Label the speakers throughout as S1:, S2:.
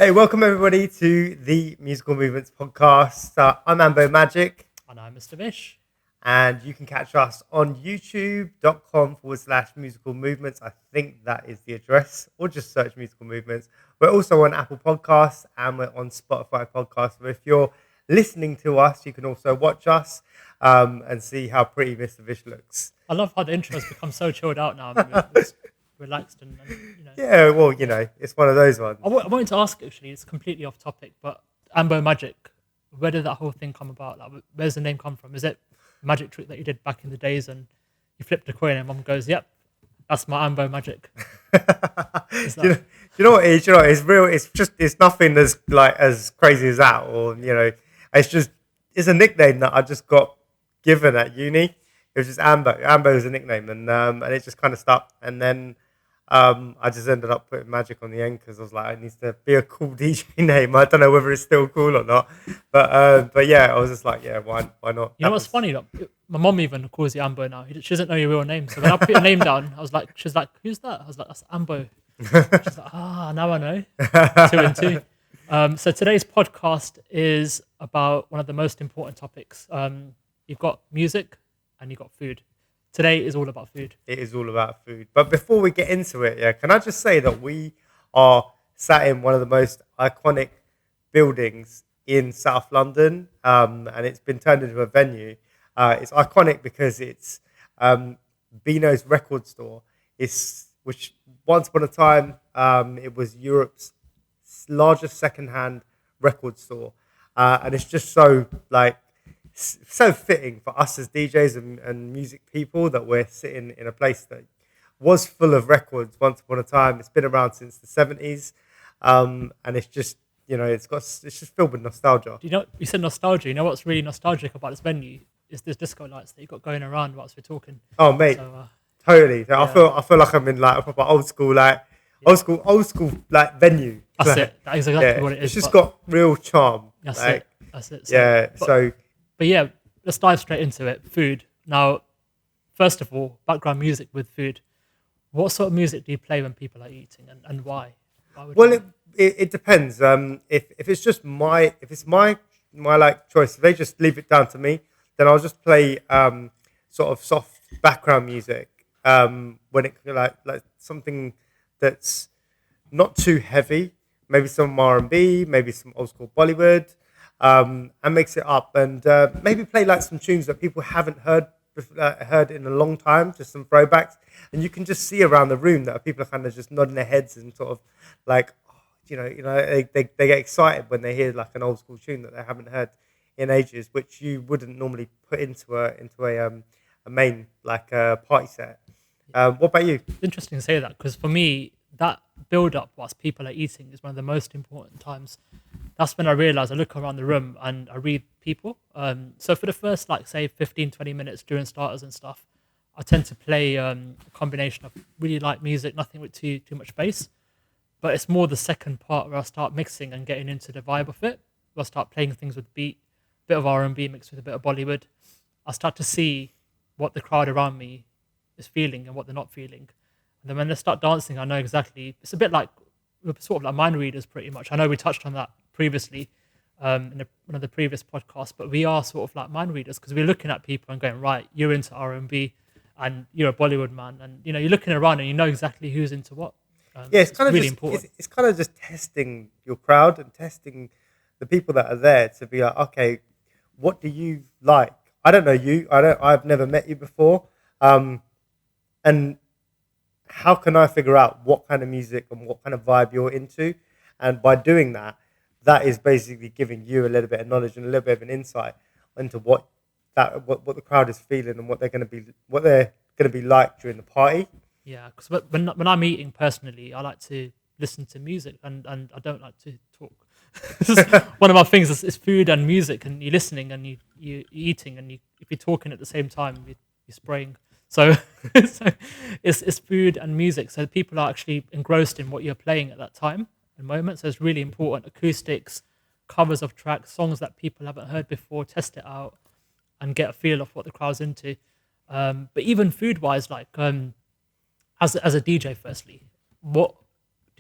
S1: Hey, welcome everybody to the Musical Movements podcast. I'm Ambo Magic,
S2: And I'm Mr. Vish.
S1: and you can catch us on youtube.com/musical movements. I think that is the address, or just search musical movements. We're also on Apple Podcasts and we're on Spotify Podcasts. So if you're listening to us, you can also watch us and see how pretty Mr. Vish looks.
S2: I love how the intro's become so chilled out now. I mean, it's relaxed and.
S1: Yeah, well, it's one of those ones.
S2: I wanted to ask actually, it's completely off topic, but Ambo Magic, where did that whole thing come about? Like, where's the name come from? Is it a magic trick that you did back in the days and you flipped a coin and mum goes, "Yep, that's my Ambo Magic." Is
S1: do, you know,
S2: that
S1: do you know what it is? You know, it's real. It's nothing as crazy as that, or it's a nickname that I just got given at uni. It was just Ambo. Ambo is a nickname, and it just kind of stuck. And then I just ended up putting magic on the end because I was like, it needs to be a cool DJ name. I don't know whether it's still cool or not, but yeah, I was just like, yeah, why not?
S2: you know what's funny? Like, my mum even calls you Ambo now. She doesn't know your real name. So when I put your name down, she's like, "Who's that?" I was like, "That's Ambo." She's like, now I know. Two and two. So today's podcast is about one of the most important topics. You've got music and you've got food. Today is all about food.
S1: It is all about food. But before we get into it, yeah, can I just say that we are sat in one of the most iconic buildings in South London, and it's been turned into a venue. It's iconic because it's Beano's record store. Which once upon a time it was Europe's largest secondhand record store, and it's just so fitting for us as DJs and music people that we're sitting in a place that was full of records once upon a time. It's been around since the 70s, and it's just it's just filled with nostalgia.
S2: Do you know, you said nostalgia. You know what's really nostalgic about this venue is this disco lights that you've got going around whilst we're talking.
S1: Oh mate,
S2: So
S1: totally. So
S2: yeah,
S1: I feel like I'm in like a proper
S2: yeah,
S1: old school like venue.
S2: that's
S1: Like,
S2: it. That is exactly
S1: yeah,
S2: what it
S1: it's
S2: is.
S1: just
S2: But
S1: got real charm.
S2: that's
S1: Like
S2: it. That's it. So,
S1: yeah,
S2: but
S1: so
S2: but yeah, let's dive straight into it. Food. Now, first of all, background music with food. What sort of music do you play when people are eating, and why? Why would
S1: well
S2: you?
S1: it depends. If it's just my like choice, if they just leave it down to me, then I'll just play sort of soft background music. When it like something that's not too heavy, maybe some R&B, maybe some old school Bollywood, and mix it up and maybe play like some tunes that people haven't heard in a long time, just some throwbacks, and you can just see around the room that people are kind of just nodding their heads and sort of like, oh, they get excited when they hear like an old school tune that they haven't heard in ages, which you wouldn't normally put into a main like party set. What about you?
S2: It's interesting to say that because for me, that build up whilst people are eating is one of the most important times. That's when I realize I look around the room and I read people. So for the first, like, say, 15, 20 minutes during starters and stuff, I tend to play a combination of really light music, nothing with too much bass. But it's more the second part where I start mixing and getting into the vibe of it. Where I start playing things with beat, bit of R&B mixed with a bit of Bollywood. I start to see what the crowd around me is feeling and what they're not feeling. And then when they start dancing, I know exactly. It's a bit like we're sort of like mind readers, pretty much. I know we touched on that previously in one of the previous podcasts, but we are sort of like mind readers because we're looking at people and going, right, you're into R&B and you're a Bollywood man, and you're looking around and you know exactly who's into what.
S1: Yeah,
S2: It's really important.
S1: it's kind of just testing your crowd and testing the people that are there to be like, okay, what do you like? I don't know you. I've never met you before, and how can I figure out what kind of music and what kind of vibe you're into? And by doing that, that is basically giving you a little bit of knowledge and a little bit of an insight into what the crowd is feeling and what they're gonna be like during the party.
S2: Yeah, because when I'm eating personally, I like to listen to music and I don't like to talk. This is one of my things is food and music, and you're listening and you're eating, and if you're talking at the same time, you're spraying. So, so it's food and music. So people are actually engrossed in what you're playing at that time and moment. So it's really important. Acoustics, covers of tracks, songs that people haven't heard before, test it out and get a feel of what the crowd's into. But even food wise, like as a DJ, firstly, what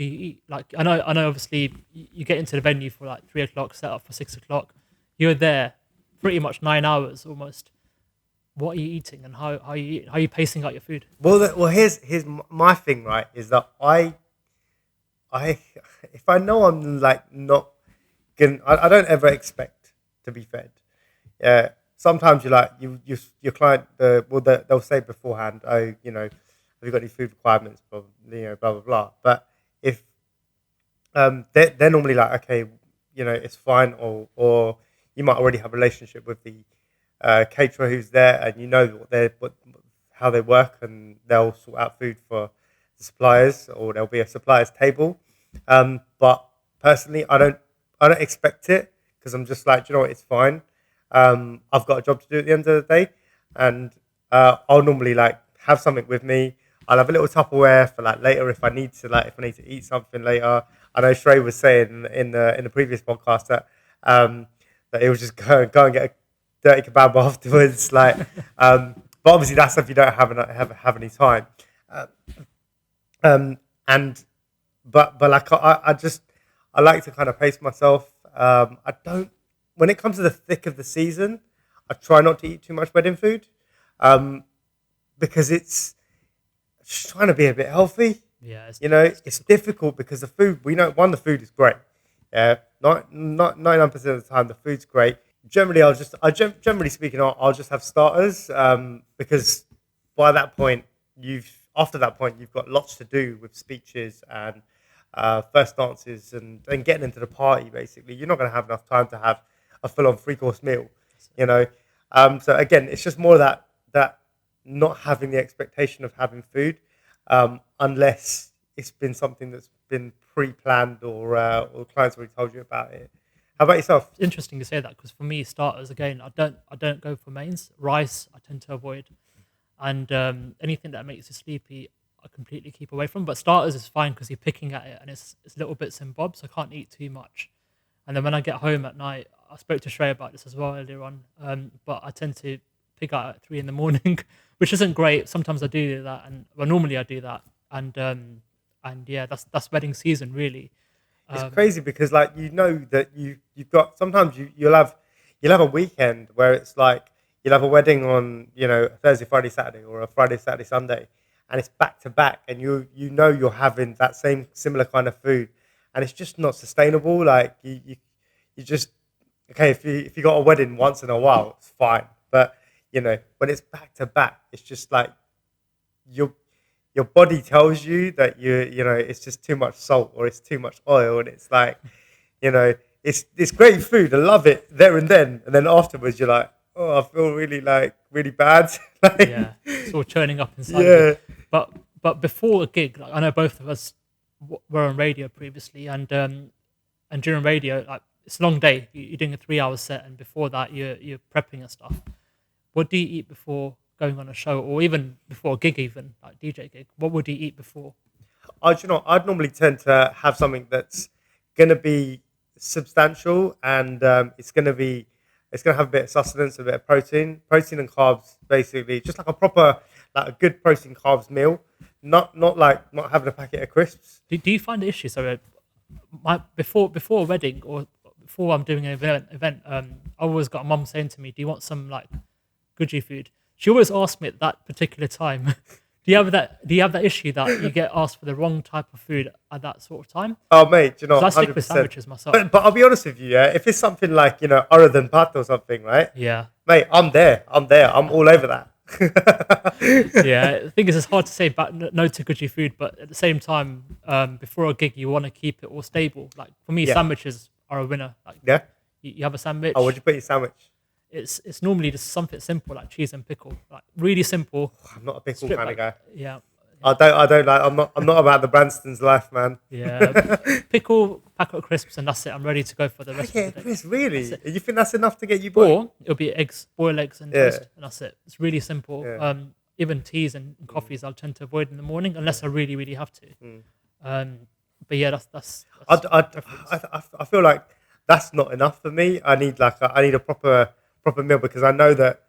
S2: do you eat? Like I know. Obviously, you get into the venue for like 3 o'clock, set up for 6 o'clock. You're there pretty much 9 hours almost. What are you eating, and how are you pacing out your food?
S1: Well, here's my thing, right? Is that I if I know I'm like not gonna, I don't ever expect to be fed. Yeah, sometimes you like your client, they'll say beforehand, oh, have you got any food requirements, blah, blah blah blah. But if they're normally like, okay, it's fine, or you might already have a relationship with the caterer who's there, and how they work, and they'll sort out food for the suppliers, or there'll be a supplier's table. But personally, I don't expect it, because I'm just like, what, it's fine. I've got a job to do at the end of the day, and I'll normally like have something with me. I'll have a little Tupperware for like later if I need to eat something later. I know Shrey was saying in the previous podcast that he was just go and get a dirty kebab afterwards. But obviously that's if you don't have any time. And but like I like to kind of pace myself. I don't When it comes to the thick of the season, I try not to eat too much wedding food, because it's just trying to be a bit healthy.
S2: Yeah,
S1: It's difficult because the food, we know, one, the food is great. Yeah, not 99% of the time the food's great. Generally, generally speaking, I'll just have starters, because by that point after that point you've got lots to do with speeches and first dances and getting into the party. Basically, you're not going to have enough time to have a full-on three-course meal. So again, it's just more that not having the expectation of having food, unless it's been something that's been pre-planned, or clients already told you about it. How about yourself?
S2: It's interesting you say that, because for me, starters, again, I don't go for mains. Rice I tend to avoid, and anything that makes you sleepy I completely keep away from. But starters is fine because you're picking at it, and it's little bits and bobs. So I can't eat too much. And then when I get home at night, I spoke to Shrey about this as well earlier on. But I tend to pick out at 3 in the morning, which isn't great. Sometimes I do that, normally I do that. And yeah, that's wedding season really.
S1: It's crazy because like that you've got, sometimes you'll have a weekend where it's like you'll have a wedding on Thursday, Friday, Saturday, or a Friday, Saturday, Sunday, and it's back to back, and you're having that same similar kind of food, and it's just not sustainable. Like you just, okay, if you got a wedding once in a while, it's fine, but when it's back to back, it's just like your body tells you that it's just too much salt or it's too much oil, and it's like it's great food, I love it there and then afterwards you're like, oh, I feel really bad.
S2: Yeah, it's all churning up inside. Yeah. But before a gig, like I know both of us were on radio previously, and during radio, like it's a long day. You're doing a 3-hour set, and before that, you're prepping and stuff. What do you eat before going on a show, or even before a gig, even like DJ gig? What would you eat before?
S1: I'd normally tend to have something that's going to be substantial, and it's going to have a bit of sustenance, a bit of protein and carbs, basically, just like a proper, like a good protein carbs meal, not having a packet of crisps.
S2: Do you find the issue? So, before a wedding or before I'm doing an event, I always got a mum saying to me, "Do you want some like goodie food?" She always asks me at that particular time. Do you have that issue that you get asked for the wrong type of food at that sort of time?
S1: Oh, mate,
S2: I stick with sandwiches myself.
S1: But I'll be honest with you, yeah. If it's something like other than pat or something, right?
S2: Yeah,
S1: mate, I'm there. I'm all over that.
S2: Yeah, the thing is, it's hard to say no to goodie food, but at the same time, before a gig, you want to keep it all stable. Like for me, sandwiches are a winner. Like,
S1: yeah,
S2: you have a sandwich.
S1: Oh, what'd you put in your sandwich?
S2: It's normally just something simple like cheese and pickle, like really simple.
S1: I'm not a pickle kind of guy.
S2: Yeah.
S1: I don't like. I'm not about the Branston's life, man.
S2: Yeah, pickle, packet of crisps, and that's it. I'm ready to go for the rest of the day.
S1: Crisps, really? You think that's enough to get you by?
S2: Or it'll be boiled eggs and toast, and that's it. It's really simple.
S1: Yeah.
S2: Even teas and coffees, I'll tend to avoid in the morning unless I really, really have to. But yeah, that's
S1: I feel like that's not enough for me. I need a proper meal, because I know that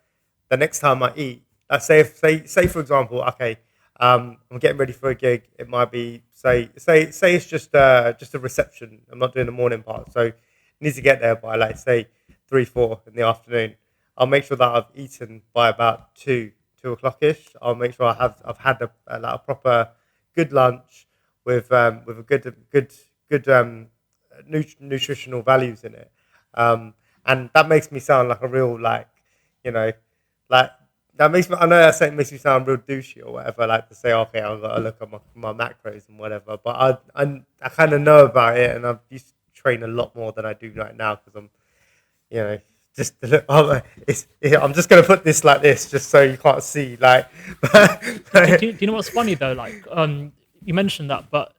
S1: the next time I eat, say for example, okay, I'm getting ready for a gig. It might be say it's just a reception. I'm not doing the morning part, so I need to get there by like say 3-4 in the afternoon. I'll make sure that I've eaten by about 2 o'clock ish. I'll make sure I've had like a proper good lunch with a good nutritional values in it. And that makes me sound like a real like you know like that makes me. I know that saying makes me sound real douchey or whatever. Like to say, okay, I've got to look at my macros and whatever. But I kind of know about it, and I've used to train a lot more than I do right now because I'm you know just to look. I'm just gonna put this like this just so you can't see like.
S2: Do you know what's funny though? Like, you mentioned that, but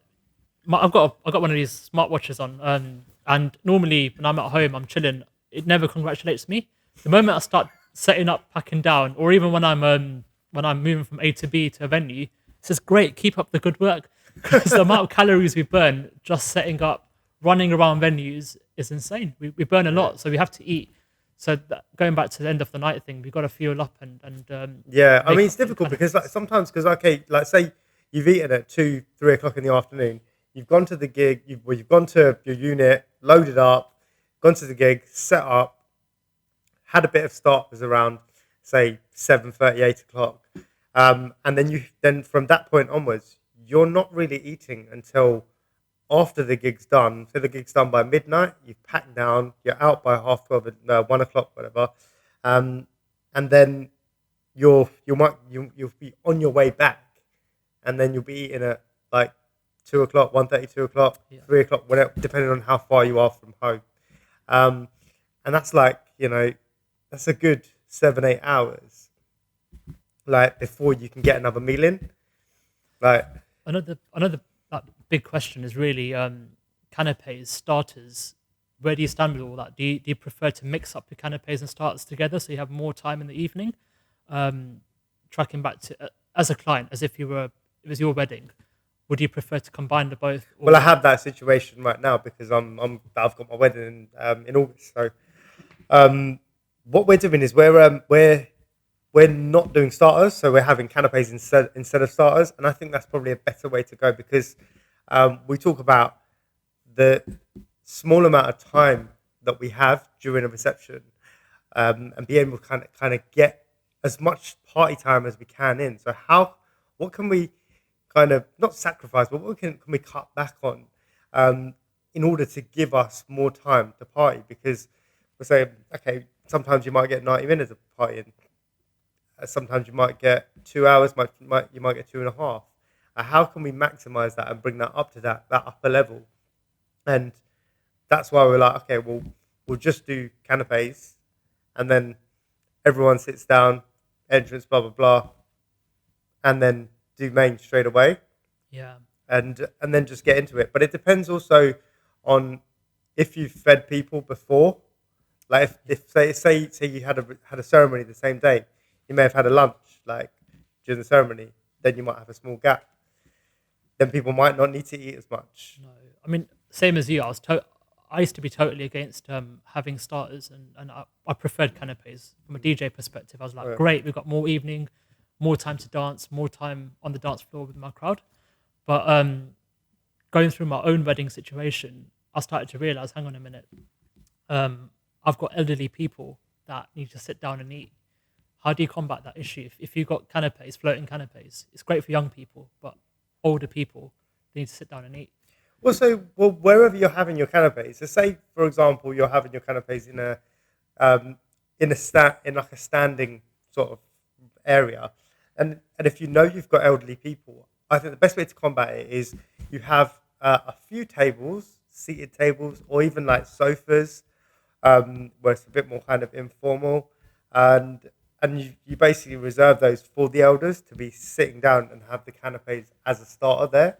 S2: I've got one of these smartwatches on, and normally when I'm at home, I'm chilling. It never congratulates me. The moment I start setting up, packing down, or even when I'm moving from A to B to a venue, it says, "Great, keep up the good work." Because the amount of calories we burn just setting up, running around venues is insane. We burn a lot, so we have to eat. So going back to the end of the night thing, we've got to fuel up and
S1: Yeah, I mean
S2: make
S1: it's difficult
S2: kind of
S1: because like sometimes because okay, like say you've eaten at 2-3 o'clock in the afternoon, you've gone to the gig, you've gone to your unit, loaded up, gone to the gig, set up, had a bit of starters around say 7:30, 8 o'clock, and then from that point onwards, you're not really eating until after the gig's done. So the gig's done by midnight. You've packed down. You're out by 12:30, 1 o'clock, whatever, and then you'll be on your way back, and then you'll be eating at like 2 o'clock, 1:30, 2 o'clock,
S2: yeah.
S1: 3 o'clock, whatever, depending on how far you are from home. Um, and that's like that's a good 7-8 hours, like before you can get another meal in. Like
S2: Another like, big question is really canapes, starters. Where do you stand with all that? Do you prefer to mix up your canapes and starters together so you have more time in the evening? Tracking back to as a client, as if it was your wedding, would you prefer to combine the both? Or
S1: well, I have that situation right now because I've got my wedding in August. So what we're doing is we're not doing starters, so we're having canapes instead of starters, and I think that's probably a better way to go because we talk about the small amount of time that we have during a reception, and be able to kind of get as much party time as we can in. So what can we kind of not sacrifice, but what can we cut back on in order to give us more time to party? Because we're saying, okay, sometimes you might get 90 minutes of partying. Sometimes you might get 2 hours, you might get 2.5. How can we maximize that and bring that up to that upper level? And that's why we're like, okay, we'll just do canapes, and then everyone sits down, entrance, blah blah blah, and then do main straight away,
S2: yeah,
S1: and then just get into it. But it depends also on if you've fed people before. Like if say you had a ceremony the same day, you may have had a lunch like during the ceremony, then you might have a small gap. Then people might not need to eat as much.
S2: no. I mean, same as you. I used to be totally against having starters, and I preferred canapes from a DJ perspective. I was like,
S1: Yeah.
S2: great, we've got more evening, more time to dance, more time on the dance floor with my crowd. But going through my own wedding situation, I started to realize, hang on a minute, I've got elderly people that need to sit down and eat. How do you combat that issue? If you've got canapes, floating canapes, it's great for young people, but older people, they need to sit down and eat.
S1: Well, wherever you're having your canapes, so say for example you're having your canapes in like a standing sort of area, and if you know you've got elderly people, I think the best way to combat it is you have a few tables, seated tables, or even like sofas, where it's a bit more kind of informal, and you basically reserve those for the elders to be sitting down and have the canapes as a starter there.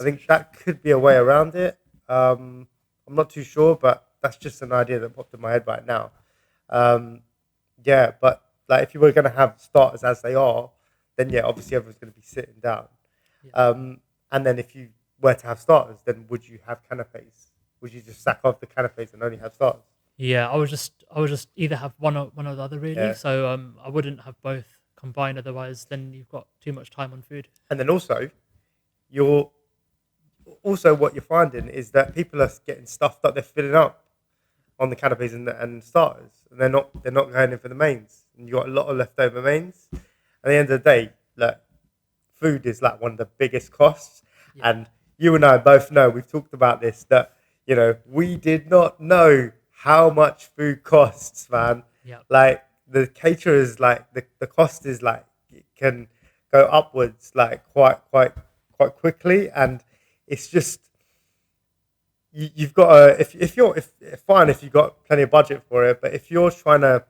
S1: I think that could be a way around it. I'm not too sure, but that's just an idea that popped in my head right now. Yeah, but like if you were going to have starters as they are, then yeah, obviously everyone's going to be sitting down.
S2: Yeah.
S1: And then if you were to have starters, then would you have canapes? Would you just sack off the canapes and only have starters?
S2: Yeah, I would just either have one or the other really.
S1: Yeah.
S2: So I wouldn't have both. combine. Otherwise, then you've got too much time on food.
S1: And then also, you're also what you're finding is that people are getting stuff that they're filling up on the canopies and starters, and they're not going in for the mains. And you got a lot of leftover mains. At the end of the day, like, food is like one of the biggest costs.
S2: Yeah.
S1: And you and I both know, we've talked about this, that we did not know how much food costs, man.
S2: Yeah.
S1: Like the caterers, like the cost is like, it can go upwards like quite quickly, and it's just you've got to, if you've got plenty of budget for it, but if you're trying to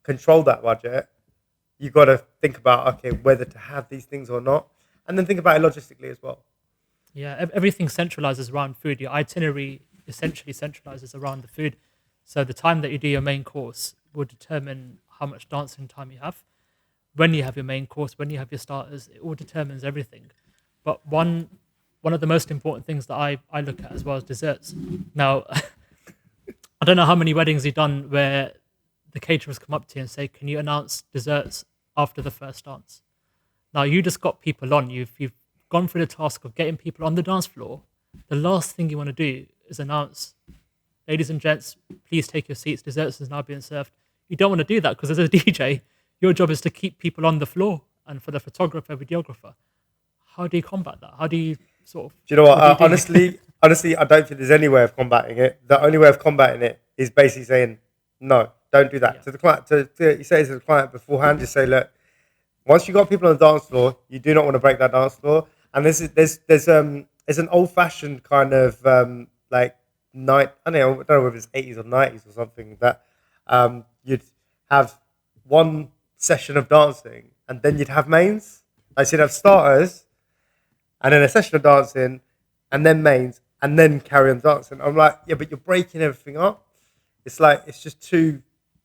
S1: control that budget, you've got to think about, okay, whether to have these things or not, and then think about it logistically as well.
S2: Yeah, everything centralizes around food. Your itinerary essentially centralizes around the food. So the time that you do your main course will determine how much dancing time you have. When you have your main course, when you have your starters, it all determines everything. But one of the most important things that I look at as well is desserts. Now, I don't know how many weddings you've done where the caterers come up to you and say, "Can you announce desserts after the first dance?" Now, you just got people on. You've gone through the task of getting people on the dance floor. The last thing you want to do is announce, "Ladies and gents, please take your seats. Desserts is now being served." You don't want to do that because as a DJ, your job is to keep people on the floor. And for the photographer, videographer, how do you combat that? How do you sort of...
S1: Do you know what?
S2: do you
S1: Honestly, I don't think there's any way of combating it. The only way of combating it is basically saying, no, don't do that.
S2: Yeah.
S1: To the client, you say to the client beforehand, just say, look, once you got people on the dance floor, you do not want to break that dance floor. And there's an old fashioned kind of like night. I don't know whether it's 80s or 90s or something, that you'd have one session of dancing and then you'd have mains. Like, you'd have starters and then a session of dancing and then mains and then carry on dancing. I'm like, yeah, but you're breaking everything up. It's like, it's just too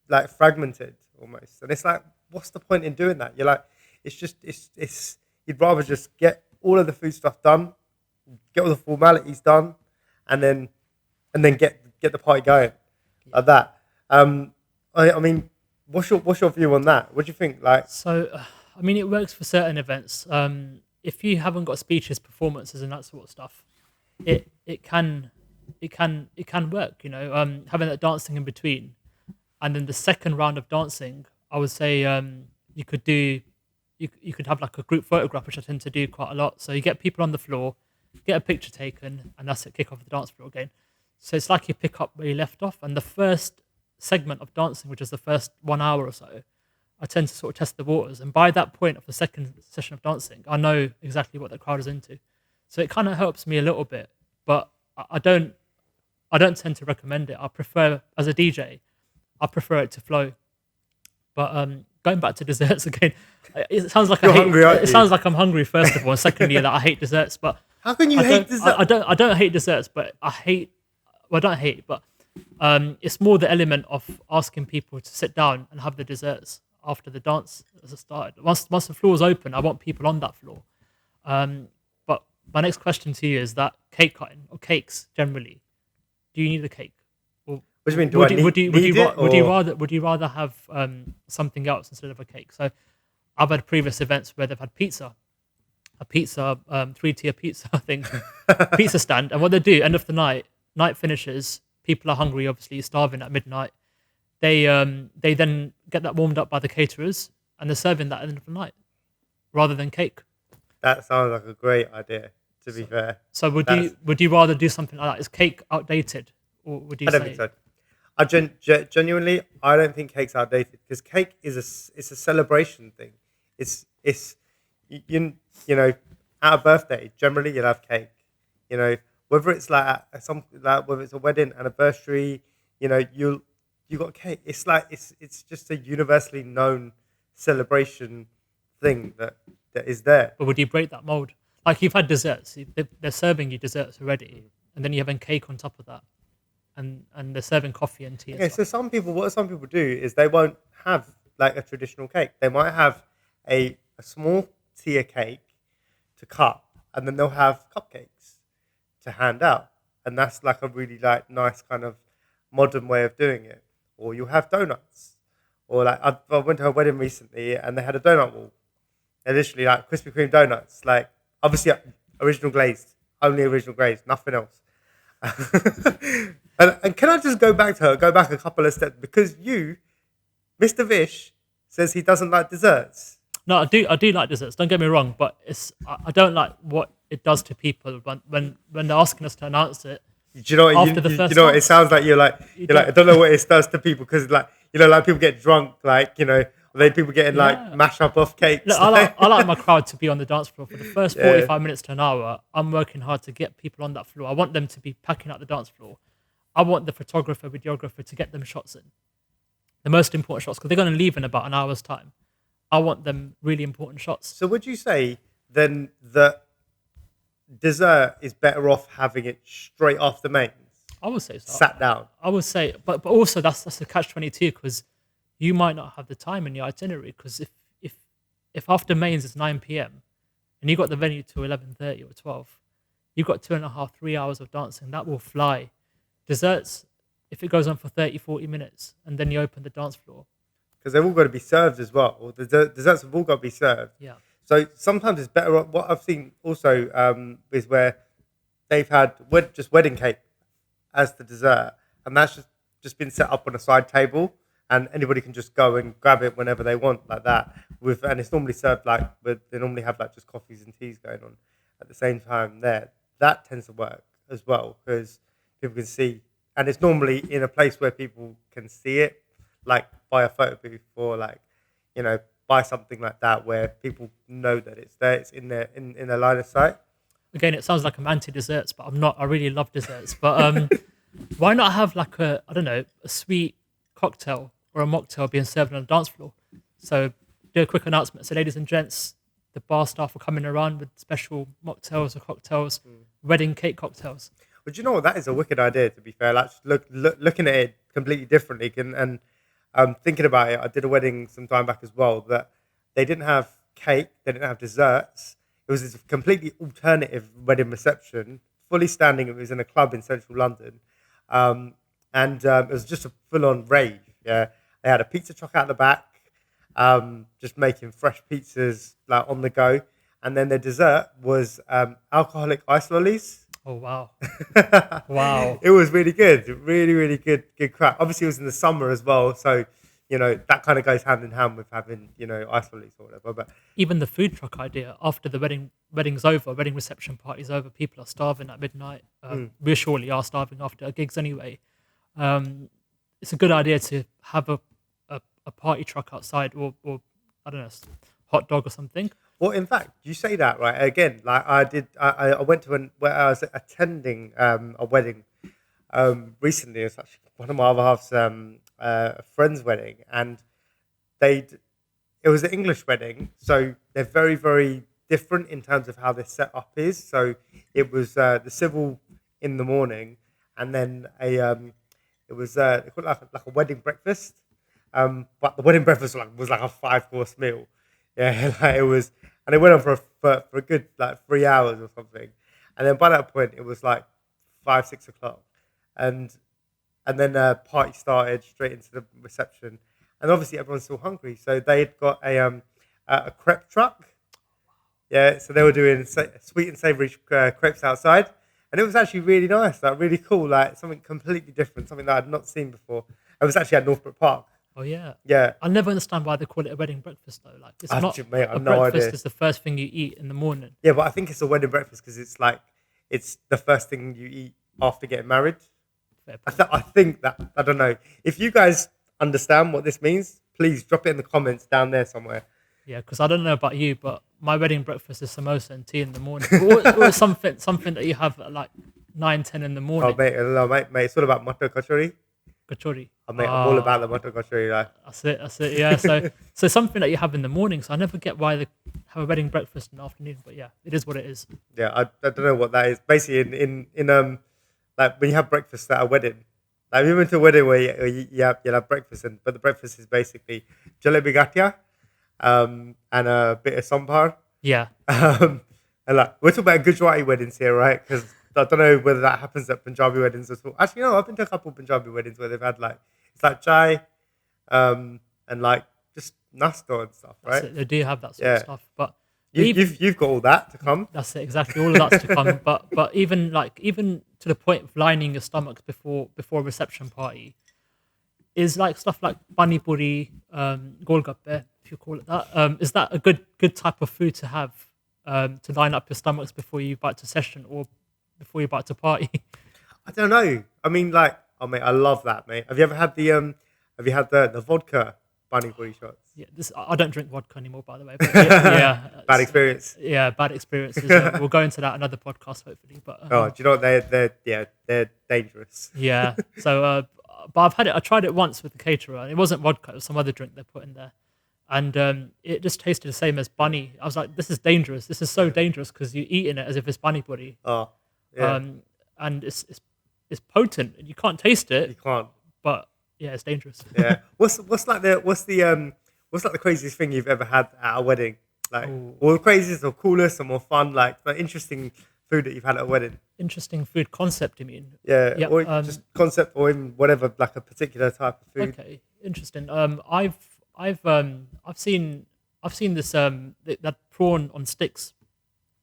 S1: like fragmented almost. And it's like, what's the point in doing that? You're like, it's you'd rather just get all of the food stuff done, get all the formalities done, and then get the party going like that. I mean, what's your view on that? What do you think? Like,
S2: So, I mean, it works for certain events. If you haven't got speeches, performances, and that sort of stuff, it can work. Having that dancing in between, and then the second round of dancing, I would say you could have like a group photograph, which I tend to do quite a lot. So you get people on the floor, get a picture taken, and that's it. Kick off the dance floor again. So it's like you pick up where you left off, and the first segment of dancing, which is the first 1 hour or so, I tend to sort of test the waters. And by that point of the second session of dancing, I know exactly what the crowd is into. So it kind of helps me a little bit, but I don't tend to recommend it. I prefer, as a DJ, I prefer it to flow. But going back to desserts again, it sounds like it sounds like I'm hungry first of all, and secondly that I hate desserts. But
S1: how can you hate desserts?
S2: I don't hate desserts, but I don't hate, but it's more the element of asking people to sit down and have the desserts after the dance has started. Once the floor is open, I want people on that floor. But my next question to you is that cake cutting or cakes generally, do you need a cake? Or
S1: what do you mean?
S2: Would you rather have something else instead of a cake? So I've had previous events where they've had a 3-tier pizza thing, pizza stand, and what they do, end of the night finishes, people are hungry, obviously starving at midnight. They then get that warmed up by the caterers, and they're serving that at the end of the night, rather than cake.
S1: That sounds like a great idea. To be fair.
S2: So would you rather do something like that? Is cake outdated, or would you?
S1: I don't think so. I genuinely, I don't think cake's outdated, because cake is a celebration thing. It's you know, at a birthday, generally you'll have cake. Whether it's whether it's a wedding, anniversary, you got cake. It's like it's just a universally known celebration thing that is there.
S2: But would you break that mold? Like, you've had desserts, they're serving you desserts already, and then you're having cake on top of that, and they're serving coffee and tea.
S1: Okay, so what some people do is they won't have like a traditional cake. They might have a small tier cake to cut, and then they'll have cupcakes to hand out, and that's like a really like nice kind of modern way of doing it. Or you'll have donuts, Or like I went to a wedding recently and they had a donut wall. They're literally like Krispy Kreme donuts, like obviously original glazed, only original glazed, nothing else. and can I just go back a couple of steps because you, Mr. Vish, says he doesn't like desserts.
S2: No, I do like desserts. Don't get me wrong, but I don't like what it does to people when they're asking us to announce it.
S1: Do you know what?
S2: After the first
S1: you know what?
S2: time.
S1: It sounds like you're like I don't know what it does to people because like like people get drunk, like then people getting like mash up off cakes.
S2: Look, I like my crowd to be on the dance floor for the first 45 minutes to an hour. I'm working hard to get people on that floor. I want them to be packing out the dance floor. I want the photographer, videographer to get them shots in, the most important shots, because they're going to leave in about an hour's time. I want them really important shots.
S1: So would you say then that dessert is better off having it straight after mains?
S2: I would say so.
S1: Sat down.
S2: I would say, but also that's a catch-22 because you might not have the time in your itinerary. Because if after mains it's 9 p.m. and you got the venue to 11:30 or 12, you've got 2.5, 3 hours of dancing. That will fly. Desserts, if it goes on for 30, 40 minutes and then you open the dance floor.
S1: Because they've all got to be served as well. The desserts have all got to be served.
S2: Yeah.
S1: So sometimes it's better. What I've seen also is where they've had just wedding cake as the dessert, and that's just been set up on a side table, and anybody can just go and grab it whenever they want, like that. And it's normally served they normally have like just coffees and teas going on at the same time. There, that tends to work as well because people can see, and it's normally in a place where people can see it, like by a photo booth or like by something like that where people know that it's there, it's in their line of sight.
S2: Again, it sounds like I'm anti-desserts, but I'm not. I really love desserts. But why not have like a sweet cocktail or a mocktail being served on the dance floor? So do a quick announcement. So ladies and gents, the bar staff are coming around with special mocktails or cocktails, wedding cake cocktails.
S1: But you know what? That is a wicked idea, to be fair. Like looking at it completely differently and thinking about it, I did a wedding some time back as well that they didn't have cake, they didn't have desserts. It was this completely alternative wedding reception, fully standing. It was in a club in central London. And it was just a full-on rave. Yeah, they had a pizza truck out the back, just making fresh pizzas like on the go. And then the dessert was alcoholic ice lollies.
S2: Oh, wow. Wow.
S1: It was really good. Really, really good crack. Obviously, it was in the summer as well. So, that kind of goes hand in hand with having, ice lollies or whatever. But
S2: even the food truck idea, after the wedding's over, wedding reception party's over, people are starving at midnight. We surely are starving after our gigs anyway. It's a good idea to have a party truck outside or I don't know, hot dog or something.
S1: Well, in fact, you say that, right? Again, like I went to where I was attending a wedding recently. It was actually one of my other half's friend's wedding, and it was an English wedding, so they're very, very different in terms of how their setup is. So it was the civil in the morning, and then it was they call it like a wedding breakfast, but the wedding breakfast was like a 5-course meal. Yeah, like it was, and it went on for a good like 3 hours or something, and then by that point it was like 5, 6 o'clock, and then party started straight into the reception, and obviously everyone's still hungry, so they'd got a crepe truck, yeah, so they were doing sweet and savoury crepes outside, and it was actually really nice, like really cool, like something completely different, something that I'd not seen before. It was actually at Northbrook Park.
S2: Oh yeah,
S1: yeah.
S2: I never understand why they call it a wedding breakfast though. Like it's not
S1: mate,
S2: a breakfast. Is the first thing you eat in the morning.
S1: Yeah, but I think it's a wedding breakfast because it's the first thing you eat after getting married. I think that I don't know if you guys understand what this means. Please drop it in the comments down there somewhere.
S2: Yeah, because I don't know about you, but my wedding breakfast is samosa and tea in the morning, or something that you have at like 9, 10 in the morning.
S1: Oh mate, it's all about mutton kachori.
S2: Kachori.
S1: I'm all about the mutton kachori. Like.
S2: That's it. Yeah. So something that you have in the morning. So I never get why they have a wedding breakfast in the afternoon. But yeah, it is what it is.
S1: Yeah, I don't know what that is. Basically, in like when you have breakfast at a wedding, like you went to a wedding where you have breakfast, but the breakfast is basically jalebi gatia, and a bit of sambar.
S2: Yeah.
S1: And like we're talking about Gujarati weddings here, right? Because I don't know whether that happens at Punjabi weddings as well. Actually, no, I've been to a couple of Punjabi weddings where they've had it's like chai, and like just Nastor and stuff,
S2: That's
S1: right?
S2: it. They do have that sort of
S1: Yeah.
S2: stuff, but
S1: You've got all that to come.
S2: that's it exactly. All of that's to come. But even to the point of lining your stomachs before a reception party is like stuff like pani puri, golgappe, if you call it that. Is that a good type of food to have to line up your stomachs before you bite to session or before you bite to party?
S1: I don't know. I mean, like, oh mate, I love that, mate. Have you ever had the Have you had the vodka bunny body shots?
S2: Yeah, I don't drink vodka anymore, by the way. But yeah,
S1: Bad experience.
S2: Yeah, bad experiences. We'll go into that another podcast, hopefully. But
S1: Oh, do you know what they're dangerous.
S2: yeah. So, but I've had it. I tried it once with the caterer, and it wasn't vodka; it was some other drink they put in there, and it just tasted the same as bunny. I was like, "This is dangerous. This is so dangerous because you're eating it as if it's bunny body."
S1: Oh, yeah.
S2: And it's potent. You can't taste it,
S1: You can't.
S2: but yeah, it's dangerous.
S1: Yeah. What's the craziest thing you've ever had at a wedding? Like,
S2: Ooh.
S1: or the craziest or coolest or more fun, like the interesting food that you've had at a wedding?
S2: Interesting food concept, you mean?
S1: Yeah.
S2: Yeah,
S1: Or just concept or even whatever, like a particular type of food.
S2: Okay, interesting. I've seen this that prawn on sticks.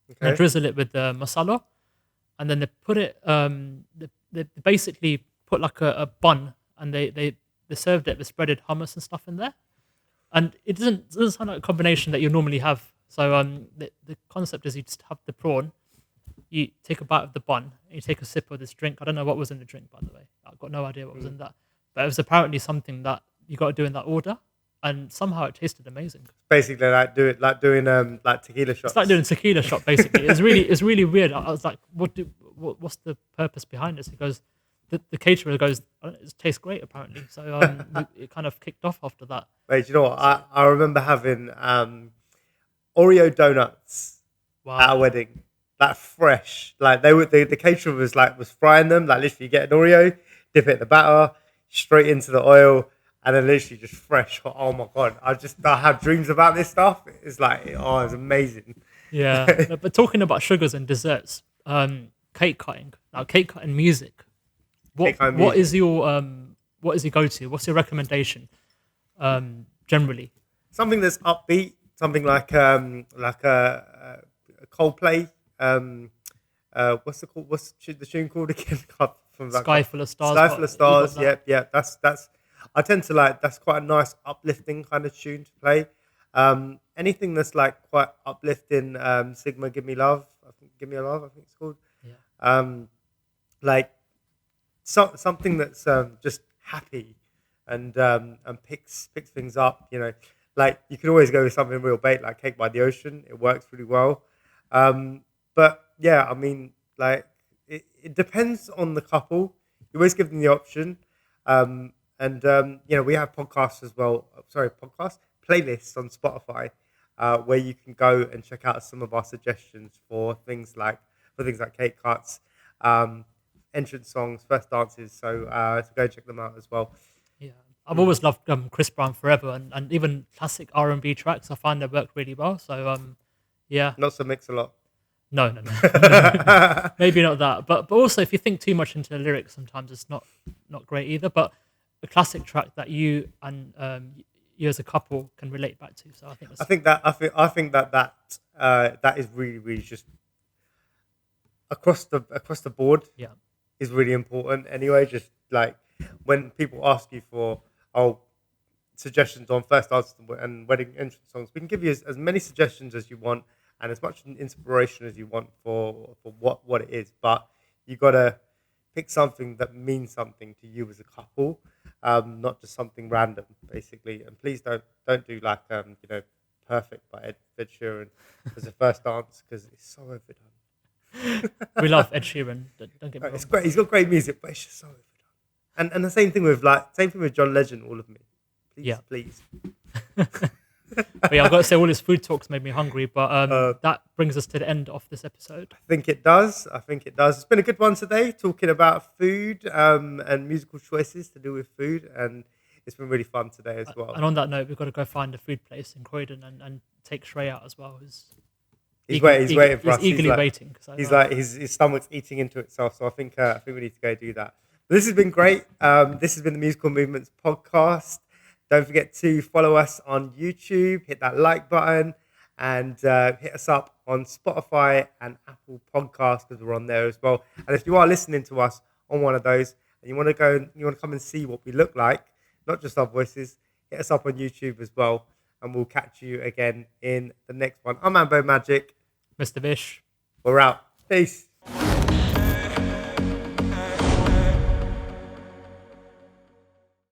S2: They
S1: Okay.
S2: drizzle it with masala, and then they put it. They basically put like a bun, and they served it with spreaded hummus and stuff in there. And it doesn't sound like a combination that you normally have. So the concept is you just have the prawn, you take a bite of the bun, and you take a sip of this drink. I don't know what was in the drink, by the way. I've got no idea what was in that, but it was apparently something that you got to do in that order, and somehow it tasted amazing.
S1: Basically, doing like tequila shots.
S2: It's like doing tequila shot, basically. It's really weird. I was like, what's the purpose behind this? He goes, the caterer goes, it tastes great apparently. So it kind of kicked off after that.
S1: Wait, do you know what? I remember having Oreo donuts
S2: Wow.
S1: at a wedding, like fresh. Like the caterer was frying them. Like literally, you get an Oreo, dip it in the batter, straight into the oil, and then literally just fresh. Oh my god! I have dreams about this stuff. It's like it's amazing.
S2: Yeah. No, but talking about sugars and desserts, cake cutting. Now, cake cutting music.
S1: Cake cutting
S2: What
S1: music.
S2: is your go-to? What's your recommendation? Generally.
S1: Something that's upbeat. Something like a Coldplay. What's the tune called again? From that
S2: Sky Full of Stars.
S1: Sky Full of Stars.
S2: You got that?
S1: Yep. That's. I tend to like. That's quite a nice uplifting kind of tune to play. Anything that's like quite uplifting. Sigma, Give Me Love. Give Me a Love. I think it's called.
S2: Yeah.
S1: Like something that's just happy and picks things up. You know, like you can always go with something real bait like Cake by the Ocean. It works really well. But yeah, I mean, like it depends on the couple. You always give them the option. We have podcasts as well. Playlists on Spotify, where you can go and check out some of our suggestions for things like cake cuts, entrance songs, first dances. So go check them out as well.
S2: Yeah. I've always loved Chris Brown forever, and even classic R&B tracks. I find they work really well. So yeah.
S1: Not so mix a lot.
S2: No. Maybe not that. But also, if you think too much into the lyrics, sometimes it's not great either. But a classic track that you and you as a couple can relate back to. So I think that is really, really just across the board. Yeah.
S1: Is really important. Anyway, just like when people ask you for suggestions on first dances and wedding entrance songs, we can give you as many suggestions as you want and as much inspiration as you want for what it is. But you gotta pick something that means something to you as a couple, not just something random, basically. And please don't do like Perfect by Ed Sheeran as a first dance because it's so overdone.
S2: We love Ed Sheeran. Don't get me wrong.
S1: It's great. He's got great music, but it's just so overdone. And the same thing with John Legend. All of me, please.
S2: But yeah, I've got to say, all his food talks made me hungry. But that brings us to the end of this episode.
S1: I think it does. It's been a good one today, talking about food and musical choices to do with food, and it's been really fun today as well.
S2: And on that note, we've got to go find a food place in Croydon and take Shrey out as well.
S1: He's waiting for us.
S2: He's eagerly waiting. So,
S1: he's like his stomach's eating into itself. So I think we need to go do that. But this has been great. This has been the Musical Movements podcast. Don't forget to follow us on YouTube, hit that like button, and hit us up on Spotify and Apple Podcasts because we're on there as well. And if you are listening to us on one of those and you want to come and see what we look like, not just our voices, hit us up on YouTube as well. And we'll catch you again in the next one. I'm Ambo Magic.
S2: Mr. Vish.
S1: We're out. Peace.